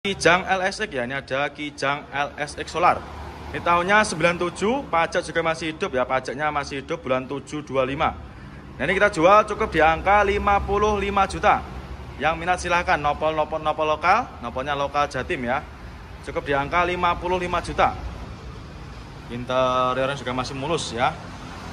Kijang LSX ya, ini ada Kijang LSX Solar. Ini tahunnya 97, pajak juga masih hidup ya, pajaknya masih hidup bulan 7 25. Nah, ini kita jual cukup di angka 55 juta. Yang minat silahkan, nopol lokal, nopolnya lokal Jatim ya. Cukup di angka 55 juta. Interiornya juga masih mulus ya.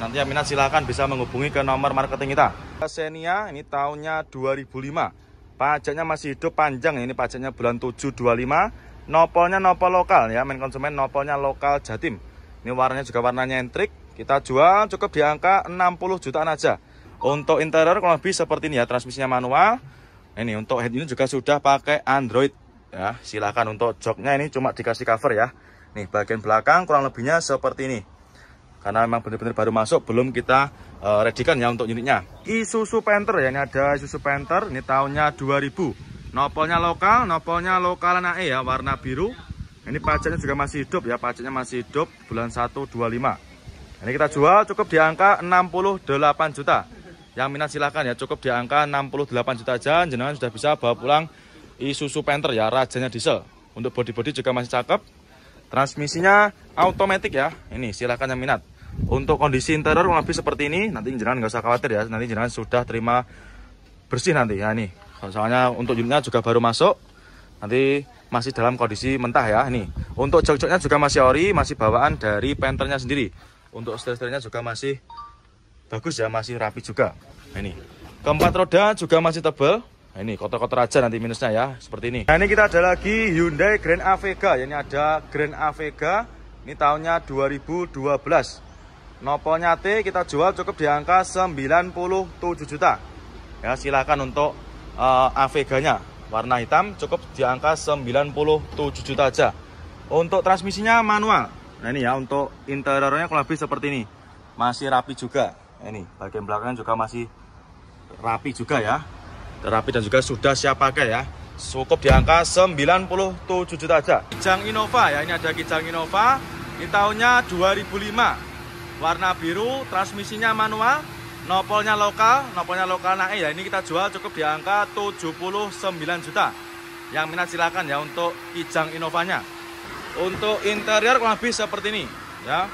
Nanti yang minat silahkan bisa menghubungi ke nomor marketing kita. Xenia ini tahunnya 2005. Pajaknya masih hidup panjang, ini pajaknya bulan 7 25. Nopolnya nopol lokal ya, main konsumen nopolnya lokal Jatim. Ini warnanya juga warnanya entrik. Kita jual cukup di angka 60 jutaan aja. Untuk interior kurang lebih seperti ini ya, transmisinya manual. Ini untuk head ini juga sudah pakai Android ya. Silahkan untuk joknya ini cuma dikasih cover ya. Nih bagian belakang kurang lebihnya seperti ini. Karena memang benar-benar baru masuk, belum kita readykan ya untuk unitnya. Isuzu Panther ya, ini ada Isuzu Panther, ini tahunnya 2000. Nopolnya lokal NAE ya, warna biru. Ini pajaknya juga masih hidup ya, pajaknya masih hidup bulan 1 25. Ini kita jual cukup di angka 68 juta. Yang minat silahkan ya, cukup di angka 68 juta aja. Jenengan sudah bisa bawa pulang Isuzu Panther ya, rajanya diesel. Untuk body-body juga masih cakep. Transmisinya automatic ya. Ini silahkan yang minat. Untuk kondisi interior lebih seperti ini. Nanti jenengan nggak usah khawatir ya. Nanti jenengan sudah terima bersih nanti ya. Ini soalnya untuk unitnya juga baru masuk. Nanti masih dalam kondisi mentah ya. Ini untuk jok-joknya juga masih ori, masih bawaan dari Panthernya sendiri. Untuk setir-setirnya juga masih bagus ya, masih rapi juga. Nah, ini keempat roda juga masih tebal. Nah, ini kotor-kotor aja nanti minusnya ya, seperti ini. Nah, ini kita ada lagi Hyundai Grand Avega. Ini ada Grand Avega. Ini tahunnya 2012. Nopolnya T kita jual cukup di angka 97 juta. Ya, silakan untuk Aveganya. Warna hitam cukup di angka 97 juta aja. Untuk transmisinya manual. Nah, ini ya untuk interiornya kurang lebih seperti ini. Masih rapi juga. Ini bagian belakangnya juga masih rapi juga ya, rapi dan juga sudah siap pakai ya. Cukup di angka 97 juta aja. Kijang Innova ya, ini ada Kijang Innova. Ini tahunnya 2005. Warna biru, transmisinya manual, nopolnya lokal NAE ya. Ini kita jual cukup di angka 79 juta. Yang minat silakan ya untuk Kijang Innovanya. Untuk interior kurang lebih seperti ini ya.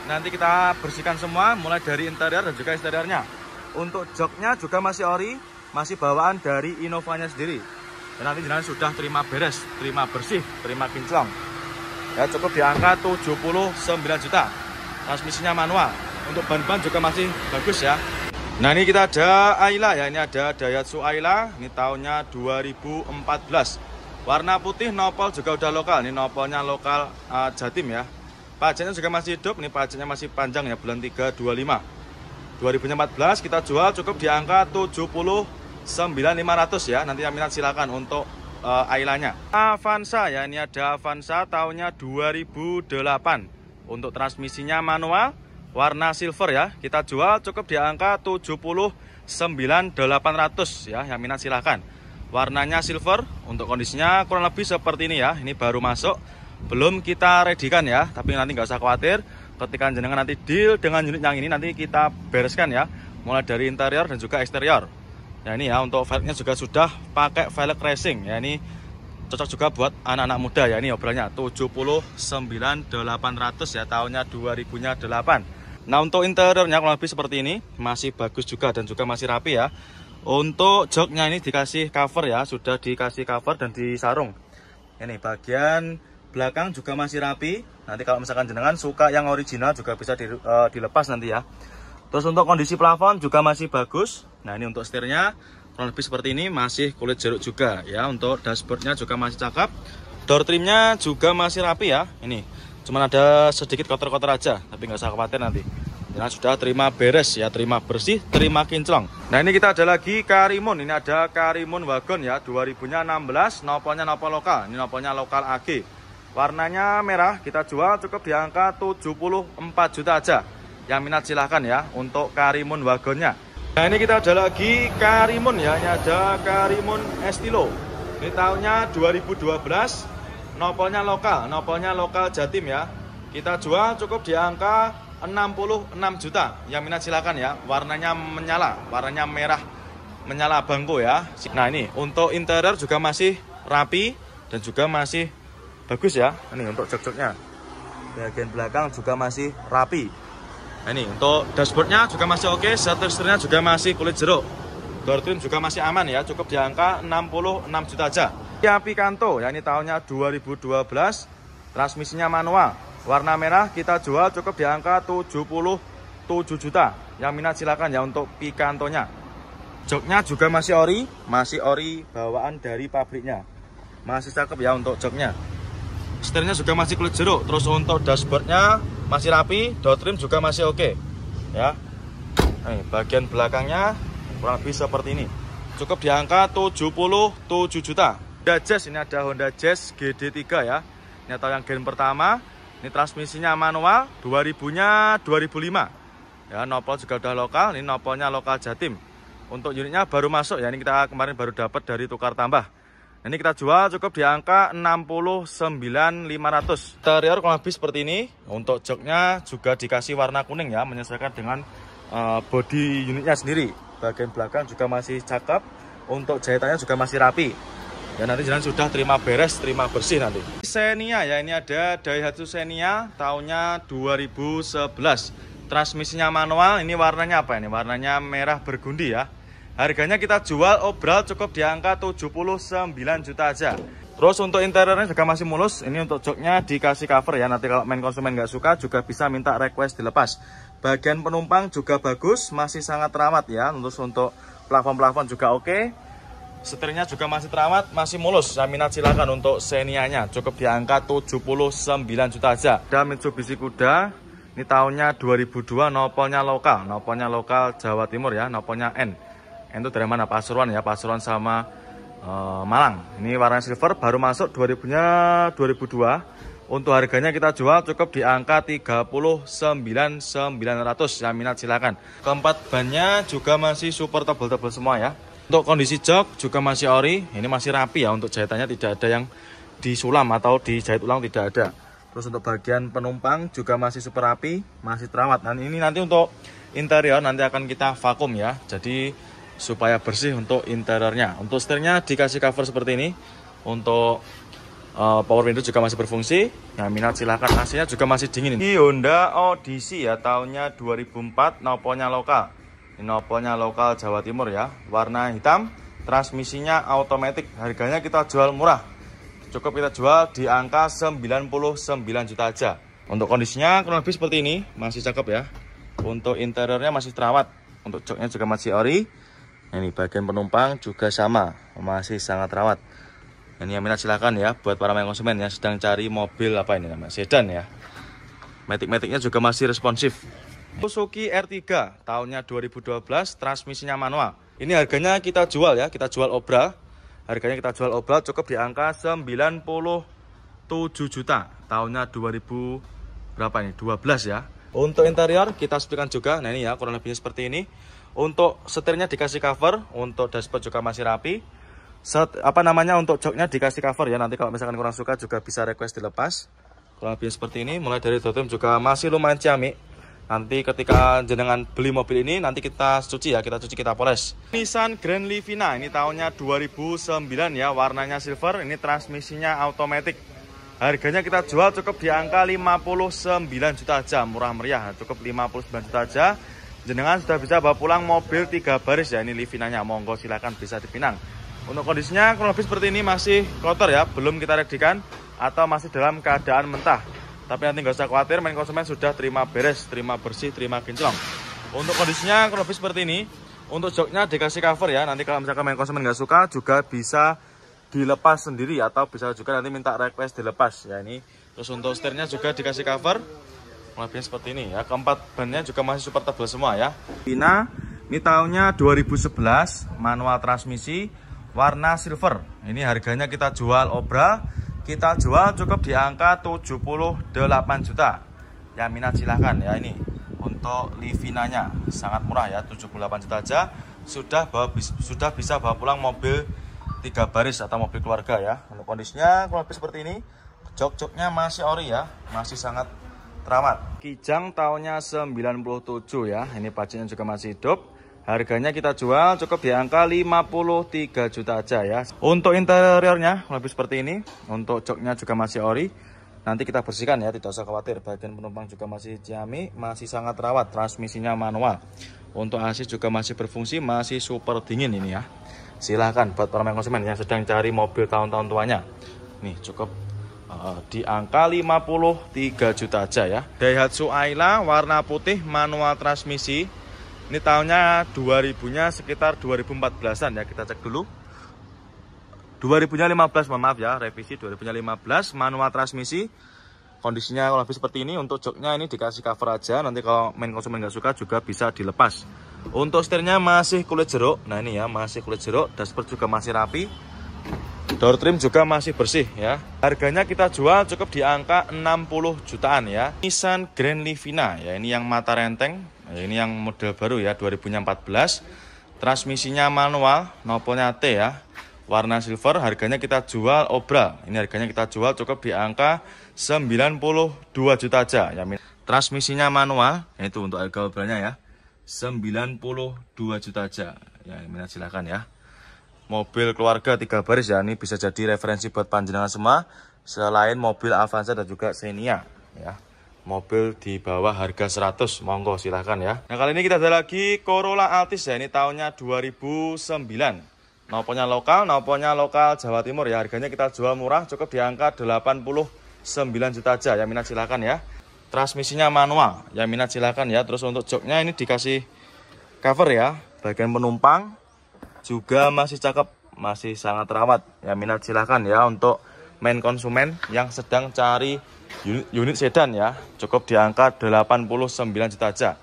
Nanti kita bersihkan semua mulai dari interior dan juga eksteriornya. Untuk joknya juga masih ori, masih bawaan dari Innovanya sendiri. Dan nanti jenengan sudah terima beres, terima bersih, terima kinclong. Ya cukup di angka 79 juta. Transmisinya manual. Untuk ban-ban juga masih bagus ya. Nah, ini kita ada Ayla ya, ini ada Daihatsu Ayla. Ini tahunnya 2014. Warna putih, nopol juga udah lokal. Ini nopolnya lokal Jatim ya. Pajaknya juga masih hidup, ini pajaknya masih panjang ya, bulan 3 25. 2014 kita jual cukup di angka 79.500 ya. Nanti yang minat silakan untuk Ailanya. Avanza ya, ini ada Avanza tahunnya 2008. Untuk transmisinya manual, warna silver ya. Kita jual cukup di angka 79.800 ya. Yang minat silakan. Warnanya silver, untuk kondisinya kurang lebih seperti ini ya. Ini baru masuk. Belum kita readykan ya, tapi nanti nggak usah khawatir. Ketika jenengan nanti deal dengan unit yang ini, nanti kita bereskan ya, mulai dari interior dan juga eksterior. Ya ini ya, untuk velgnya juga sudah pakai velg racing ya. Ini cocok juga buat anak-anak muda ya. Ini obrolannya 79.800 ya, tahunnya 2008. Nah, untuk interiornya kurang lebih seperti ini, masih bagus juga dan juga masih rapi ya. Untuk joknya ini dikasih cover ya, sudah dikasih cover dan disarung. Ini bagian belakang juga masih rapi. Nanti kalau misalkan jenengan suka yang original juga bisa dilepas nanti ya. Terus untuk kondisi plafon juga masih bagus. Nah, ini untuk setirnya kurang lebih seperti ini, masih kulit jeruk juga ya. Untuk dashboardnya juga masih cakep. Door trimnya juga masih rapi ya. Ini cuman ada sedikit kotor-kotor aja, tapi nggak usah khawatir nanti. Jangan sudah terima beres ya, terima bersih, terima kinclong. Nah, ini kita ada lagi Karimun. Ini ada Karimun Wagon ya, 2016. Nopolnya nopol lokal. Ini nopolnya lokal AG. Warnanya merah, kita jual cukup di angka 74 juta aja. Yang minat silahkan ya untuk Karimun Wagonnya. Nah, ini kita ada lagi Karimun ya. Ini ada Karimun Estilo. Ini tahunnya 2012. Nopolnya lokal Jatim ya. Kita jual cukup di angka 66 juta. Yang minat silahkan ya. Warnanya menyala, warnanya merah menyala bangko ya. Nah, ini untuk interior juga masih rapi. dan juga masih bagus ya. Ini untuk jok-joknya, bagian belakang juga masih rapi. Nah, ini untuk dashboardnya juga masih oke, setirnya juga masih kulit jeruk. Door trim juga masih aman ya, cukup di angka 66 juta aja. Kia Picanto ya, ini tahunnya 2012, transmisinya manual, warna merah, kita jual cukup di angka 77 juta. Yang minat silakan ya untuk Picantonya. Joknya juga masih ori bawaan dari pabriknya, masih cakep ya untuk joknya. Setirnya juga masih kulit jeruk. Terus untuk dashboardnya masih rapi, door trim juga masih oke ya. Nih, bagian belakangnya kurang lebih seperti ini, cukup di angka 77 juta. Honda Jazz, ini ada Honda Jazz GD3 ya, ini atau yang gen pertama. Ini transmisinya manual, 2000-nya 2005 ya. Nopol juga udah lokal, ini nopolnya lokal Jatim. Untuk unitnya baru masuk ya, ini kita kemarin baru dapat dari tukar tambah. Ini kita jual cukup di angka 69.500. Interior kurang lebih seperti ini. Untuk joknya juga dikasih warna kuning ya, menyesuaikan dengan bodi unitnya sendiri. Bagian belakang juga masih cakep. Untuk jahitannya juga masih rapi. Ya, nanti jalan sudah terima beres, terima bersih nanti. Xenia ya, ini ada Daihatsu Xenia tahunnya 2011. Transmisinya manual, ini warnanya apa ini? Warnanya merah bergundi ya. Harganya kita jual obral cukup di angka 79 juta aja. Terus untuk interiornya juga masih mulus. Ini untuk joknya dikasih cover ya. Nanti kalau main konsumen nggak suka juga bisa minta request dilepas. Bagian penumpang juga bagus, masih sangat terawat ya. Terus untuk plafon-plafon juga oke. Setirnya juga masih terawat, masih mulus. Saya minat silakan untuk Xenia-nya. Cukup di angka 79 juta aja. Ada Mitsubishi Kuda. Ini tahunnya 2002, nopolnya lokal Jawa Timur ya, nopolnya N. Itu dari mana? Pasuruan ya, Pasuruan sama Malang. Ini warna silver, baru masuk 2000-nya 2002. Untuk harganya kita jual cukup di angka 39.900. Yang minat silakan. Keempat bannya juga masih super tebal-tebal semua ya. Untuk kondisi jok juga masih ori, ini masih rapi ya. Untuk jahitannya tidak ada yang disulam atau dijahit ulang, tidak ada. Terus untuk bagian penumpang juga masih super rapi, masih terawat. Dan ini nanti untuk interior nanti akan kita vakum ya. Jadi supaya bersih untuk interiornya. Untuk setirnya dikasih cover seperti ini. Untuk power window juga masih berfungsi. Yang minat silahkan. AC-nya juga masih dingin. Ini Honda Odyssey ya, tahunnya 2004, nopolnya lokal. Ini nopolnya lokal Jawa Timur ya. Warna hitam, transmisinya automatic. Harganya kita jual murah. Cukup kita jual di angka 99 juta aja. Untuk kondisinya kurang lebih seperti ini, masih cakep ya. Untuk interiornya masih terawat. Untuk joknya juga masih ori. Ini bagian penumpang juga sama, masih sangat terawat. Ini yang minat silakan ya, buat para konsumen yang sedang cari mobil apa ini namanya, sedan ya. Matic-maticnya juga masih responsif. Suzuki R3 tahunnya 2012, transmisinya manual. Ini harganya kita jual ya, kita jual obral. Harganya kita jual obral cukup di angka 97 juta. Tahunnya 2000 berapa ini? 12 ya. Untuk interior kita sepikan juga. Nah ini ya, kurang lebihnya seperti ini. Untuk setirnya dikasih cover, untuk dashboard juga masih rapi. Untuk joknya dikasih cover ya. Nanti kalau misalkan kurang suka juga bisa request dilepas. Kurang lebih seperti ini. Mulai dari door trim juga masih lumayan ciamik. Nanti ketika jenengan beli mobil ini, nanti kita cuci ya, kita poles. Nissan Grand Livina, ini tahunnya 2009 ya, warnanya silver, ini transmisinya automatic. Harganya kita jual cukup di angka 59 juta aja, murah meriah, cukup 59 juta aja. Jenengan sudah bisa bawa pulang mobil 3 baris ya, ini Livinanya, monggo silakan bisa dipinang. Untuk kondisinya kurang lebih seperti ini, masih kotor ya, belum kita redikan atau masih dalam keadaan mentah. Tapi nanti nggak usah khawatir, main konsumen sudah terima beres, terima bersih, terima kinclong. Untuk kondisinya kurang lebih seperti ini. Untuk joknya dikasih cover ya, nanti kalau misalkan main konsumen nggak suka juga bisa dilepas sendiri atau bisa juga nanti minta request dilepas ya ini. Terus untuk setirnya juga dikasih cover. Lebihnya seperti ini ya. Keempat bannya juga masih super tebal semua ya. Vina, ini tahunnya 2011, manual transmisi, warna silver. Ini harganya kita jual obral, kita jual cukup di angka 78 juta. Yang minat silahkan ya ini. Untuk Livinanya sangat murah ya, 78 juta aja sudah bisa bawa pulang mobil 3 baris atau mobil keluarga ya. Untuk kondisinya kurang lebih seperti ini. Jok-joknya masih ori ya, masih sangat terawat. Kijang tahunnya 97 ya. Ini pajaknya juga masih hidup. Harganya kita jual cukup di angka 53 juta aja ya. Untuk interiornya lebih seperti ini. Untuk joknya juga masih ori. Nanti kita bersihkan ya, tidak usah khawatir. Bagian penumpang juga masih ciami, masih sangat rawat. Transmisinya manual. Untuk AC juga masih berfungsi, masih super dingin ini ya. Silahkan buat para konsumen yang sedang cari mobil tahun-tahun tuanya. Nih cukup di angka 53 juta aja ya. Daihatsu Ayla warna putih, manual transmisi. Ini tahunnya 2000-nya sekitar 2014-an ya, kita cek dulu. 2015, mohon maaf ya, revisi 2015, manual transmisi. Kondisinya lebih seperti ini. Untuk joknya ini dikasih cover aja, nanti kalau main konsumen nggak suka juga bisa dilepas. Untuk setirnya masih kulit jeruk. Nah ini ya, masih kulit jeruk. Dashboard juga masih rapi. Door trim juga masih bersih ya. Harganya kita jual cukup di angka 60 jutaan ya. Nissan Grand Livina ya, ini yang mata renteng. Ini yang model baru ya, 2014. Transmisinya manual, nopolnya T ya. Warna silver, harganya kita jual obral. Ini harganya kita jual cukup di angka 92 juta aja ya. Transmisinya manual, itu untuk harga obralnya ya. 92 juta aja. Ya, minat silakan ya. Mobil keluarga 3 baris ya, ini bisa jadi referensi buat panjenengan semua. Selain mobil Avanza dan juga Xenia ya. Mobil di bawah harga 100, monggo silahkan ya. Nah kali ini kita ada lagi Corolla Altis ya, ini tahunnya 2009. Noponya lokal Jawa Timur ya. Harganya kita jual murah cukup di angka 89 juta aja ya, minat silakan ya. Transmisinya manual ya, minat silakan ya. Terus untuk joknya ini dikasih cover ya. Bagian penumpang juga masih cakep, masih sangat rawat ya, minat silakan ya. Untuk main konsumen yang sedang cari unit sedan ya, cukup di angka 89 juta aja.